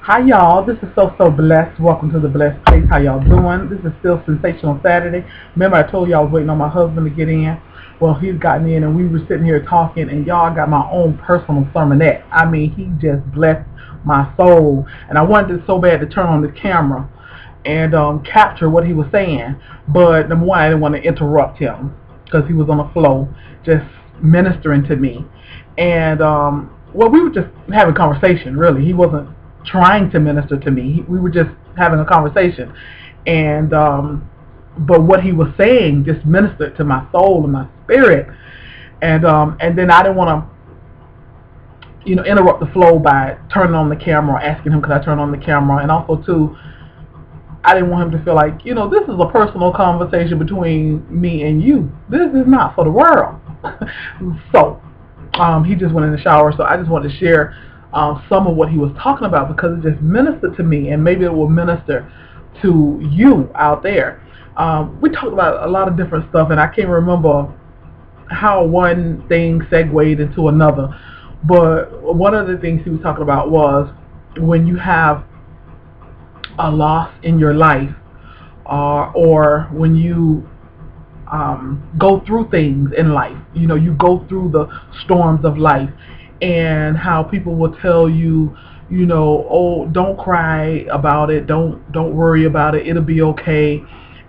Hi y'all, this is so blessed. Welcome to the Blessed Place. How y'all doing? This is still Sensational Saturday. Remember I told you I was waiting on my husband to get in? Well, he's gotten in and we were sitting here talking, and y'all, got my own personal sermonette. I mean, he just blessed my soul. And I wanted so bad to turn on the camera and capture what he was saying. But number one, I didn't want to interrupt him because he was on the flow just ministering to me. And well, we were just having a conversation, really. He wasn't trying to minister to me. We were just having a conversation, and but what he was saying just ministered to my soul and my spirit, and then I didn't want to, interrupt the flow by turning on the camera or asking him could I turn on the camera, and also too, I didn't want him to feel like, this is a personal conversation between me and you. This is not for the world. So he just went in the shower, so I just wanted to share some of what he was talking about, because it just ministered to me, and maybe it will minister to you out there. We talked about a lot of different stuff, and I can't remember how one thing segued into another, but one of the things he was talking about was when you have a loss in your life, or when you go through things in life, you go through the storms of life, and how people will tell you, oh, don't cry about it, don't worry about it, it'll be okay.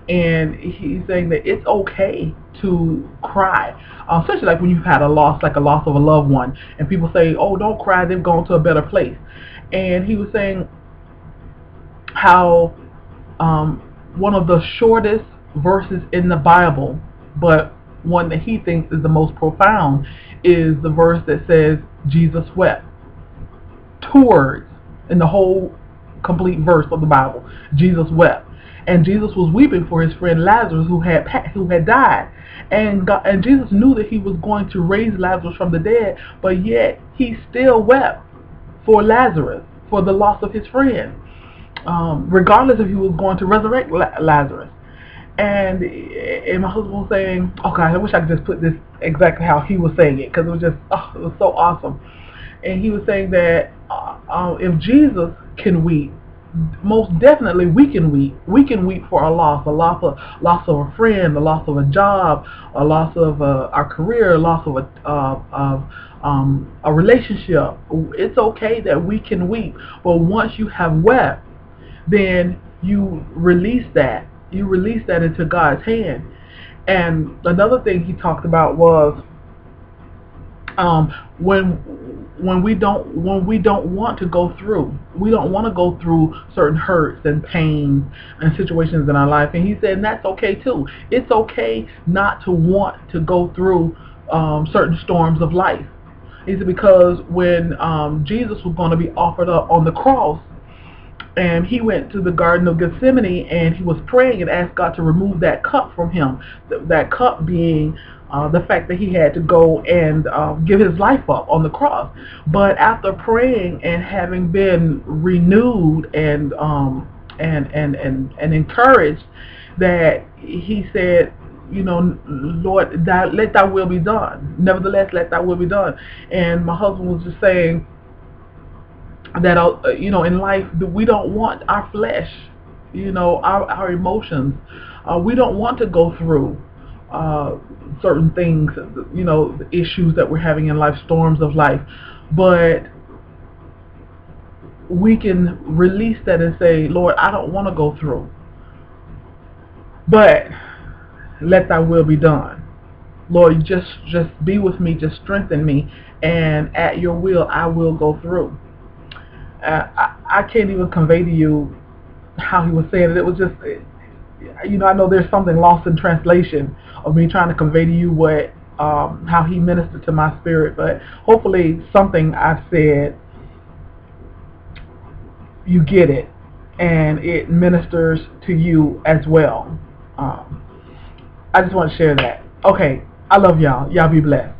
And he's saying that it's okay to cry, especially like when you've had a loss, like a loss of a loved one, and people say, oh, don't cry, they've gone to a better place. And he was saying how one of the shortest verses in the Bible, but one that he thinks is the most profound, is the verse that says Jesus wept. 2 words in the whole complete verse of the Bible. Jesus wept, and Jesus was weeping for his friend Lazarus who had died, and Jesus knew that he was going to raise Lazarus from the dead, but yet he still wept for Lazarus, for the loss of his friend, regardless if he was going to resurrect Lazarus. And my husband was saying, oh God, I wish I could just put this exactly how he was saying it, because it was just, it was so awesome. And he was saying that if Jesus can weep, most definitely we can weep. We can weep for a loss of a friend, a loss of a job, a loss of our career, a loss of a relationship. It's okay that we can weep, but once you have wept, then you release that. You release that into God's hand. And another thing he talked about was when we don't want to go through, we don't want to go through certain hurts and pains and situations in our life. And he said that's okay too. It's okay not to want to go through certain storms of life. He said because when Jesus was going to be offered up on the cross, and he went to the Garden of Gethsemane, and he was praying and asked God to remove that cup from him. That cup being the fact that he had to go and give his life up on the cross. But after praying and having been renewed and encouraged, that he said, Lord, let thy will be done. Nevertheless, let thy will be done. And my husband was just saying that in life we don't want our flesh, our emotions, we don't want to go through certain things, the issues that we're having in life, storms of life, but we can release that and say, Lord, I don't want to go through, but let thy will be done. Lord, just be with me, just strengthen me, and at your will I will go through. I can't even convey to you how he was saying it. It was just, I know there's something lost in translation of me trying to convey to you what, how he ministered to my spirit. But hopefully something I've said, you get it, and it ministers to you as well. I just want to share that. Okay, I love y'all. Y'all be blessed.